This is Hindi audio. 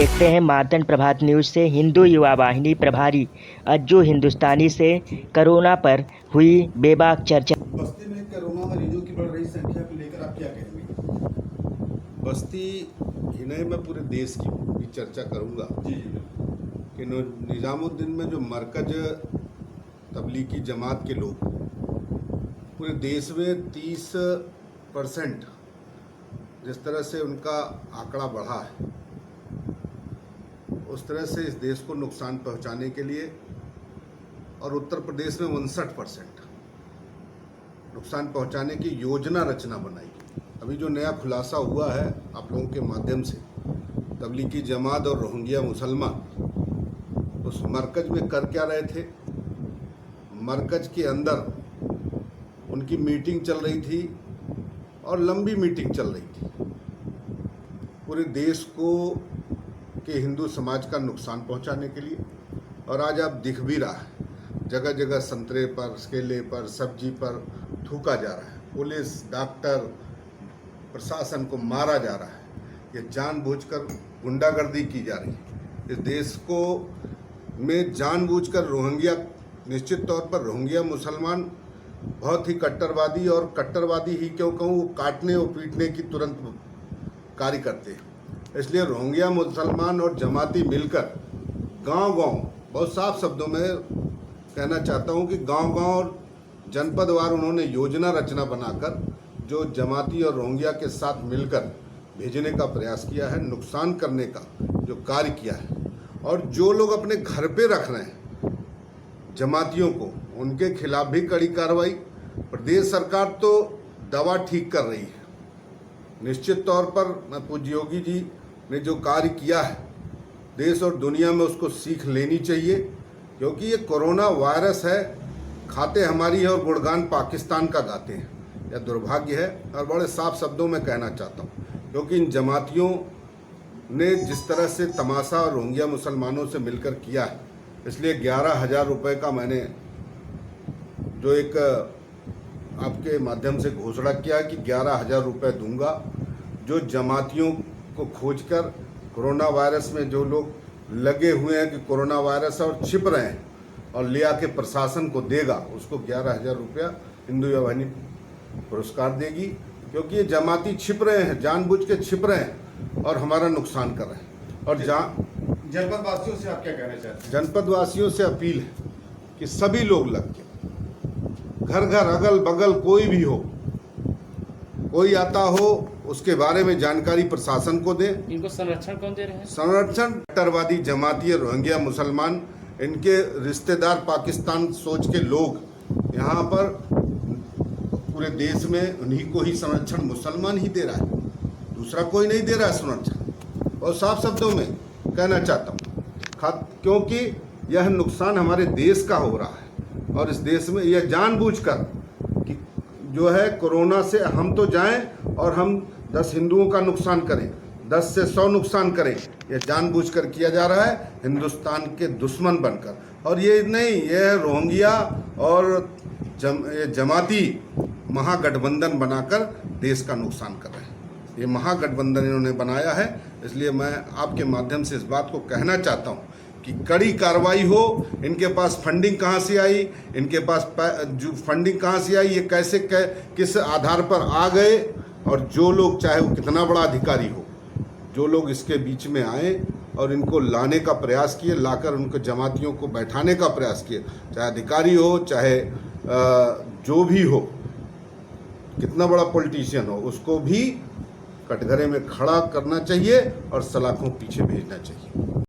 देखते हैं मार्तंड प्रभात न्यूज़ से हिंदू युवा वाहिनी प्रभारी अज्जू हिंदुस्तानी से कोरोना पर हुई बेबाक चर्चा। बस्ती में कोरोना मरीजों की बढ़ रही संख्या को लेकर आप क्या कहेंगे? बस्ती ही नहीं, मैं पूरे देश की भी चर्चा करूंगा जी कि निजामुद्दीन में जो मरकज तबलीगी जमात के लोग पूरे देश में 30% जिस तरह से उनका आंकड़ा बढ़ा है, उस तरह से इस देश को नुकसान पहुंचाने के लिए, और उत्तर प्रदेश में 59% नुकसान पहुंचाने की योजना रचना बनाई। अभी जो नया खुलासा हुआ है आप लोगों के माध्यम से, तबलीगी जमात और रोहिंग्या मुसलमान उस मरकज में कर क्या रहे थे। मरकज के अंदर उनकी मीटिंग चल रही थी और लंबी मीटिंग चल रही थी, पूरे देश को के हिंदू समाज का नुकसान पहुंचाने के लिए। और आज आप दिख भी रहा है, जगह जगह संतरे पर, केले पर, सब्जी पर थूका जा रहा है। पुलिस, डॉक्टर, प्रशासन को मारा जा रहा है। ये जानबूझकर गुंडागर्दी की जा रही है। इस देश को में जानबूझकर रोहिंग्या, निश्चित तौर पर रोहिंग्या मुसलमान बहुत ही कट्टरवादी, और कट्टरवादी ही क्यों कहूँ, वो काटने और पीटने की तुरंत कार्य करते हैं। इसलिए रोहिंग्या मुसलमान और जमाती मिलकर गांव-गांव, बहुत साफ शब्दों में कहना चाहता हूं कि गांव-गांव और जनपदवार उन्होंने योजना रचना बनाकर जो जमाती और रोहिंग्या के साथ मिलकर भेजने का प्रयास किया है, नुकसान करने का जो कार्य किया है। और जो लोग अपने घर पे रख रहे हैं जमातियों को, उनके खिलाफ भी कड़ी कार्रवाई। प्रदेश सरकार तो दवा ठीक कर रही है। निश्चित तौर पर मैं पूज्य योगी जी ने जो कार्य किया है, देश और दुनिया में उसको सीख लेनी चाहिए, क्योंकि ये कोरोना वायरस है, खाते हमारी है और गुणगान पाकिस्तान का गाते हैं। यह दुर्भाग्य है और बड़े साफ शब्दों में कहना चाहता हूँ, क्योंकि इन जमातियों ने जिस तरह से तमाशा और रोहिंग्या मुसलमानों से मिलकर किया है, इसलिए 11,000 रुपये का मैंने जो एक आपके माध्यम से घोषणा किया कि 11,000 रुपये दूंगा, जो जमातियों को खोजकर कोरोना वायरस में जो लोग लगे हुए हैं कि कोरोना वायरस और छिप रहे हैं, और लिया के प्रशासन को देगा, उसको 11,000 रुपया हिंदू युवा वाहिनी पुरस्कार देगी। क्योंकि ये जमाती छिप रहे हैं, जानबूझ के छिप रहे हैं और हमारा नुकसान कर रहे हैं। और जनपद वासियों से आप क्या कहना चाहते हैं? जनपद वासियों से अपील है कि सभी लोग लग के, घर घर, अगल बगल, कोई भी हो, कोई आता हो, उसके बारे में जानकारी प्रशासन को दे। इनको संरक्षण कौन दे रहे हैं? संरक्षण कट्टरवादी जमाती, रोहिंग्या मुसलमान, इनके रिश्तेदार पाकिस्तान सोच के लोग यहाँ पर पूरे देश में उन्हीं को ही संरक्षण मुसलमान ही दे रहा है, दूसरा कोई नहीं दे रहा है संरक्षण। और साफ शब्दों में कहना चाहता हूँ, क्योंकि यह नुकसान हमारे देश का हो रहा है, और इस देश में यह जानबूझकर कि जो है कोरोना से हम तो जाएं और हम 10 हिंदुओं का नुकसान करें, 10 से 100 नुकसान करें, यह जानबूझकर किया जा रहा है हिंदुस्तान के दुश्मन बनकर। और ये नहीं, यह रोहिंग्या और जमाती महागठबंधन बनाकर देश का नुकसान कर रहे हैं। ये महागठबंधन इन्होंने बनाया है। इसलिए मैं आपके माध्यम से इस बात को कहना चाहता हूँ कि कड़ी कार्रवाई हो। इनके पास फंडिंग कहाँ से आई, इनके पास जो फंडिंग कहाँ से आई, ये कैसे किस आधार पर आ गए, और जो लोग, चाहे वो कितना बड़ा अधिकारी हो, जो लोग इसके बीच में आए और इनको लाने का प्रयास किए, लाकर उनको जमातियों को बैठाने का प्रयास किए, चाहे अधिकारी हो, चाहे जो भी हो, कितना बड़ा पॉलिटिशियन हो, उसको भी कटघरे में खड़ा करना चाहिए और सलाखों पीछे भेजना चाहिए।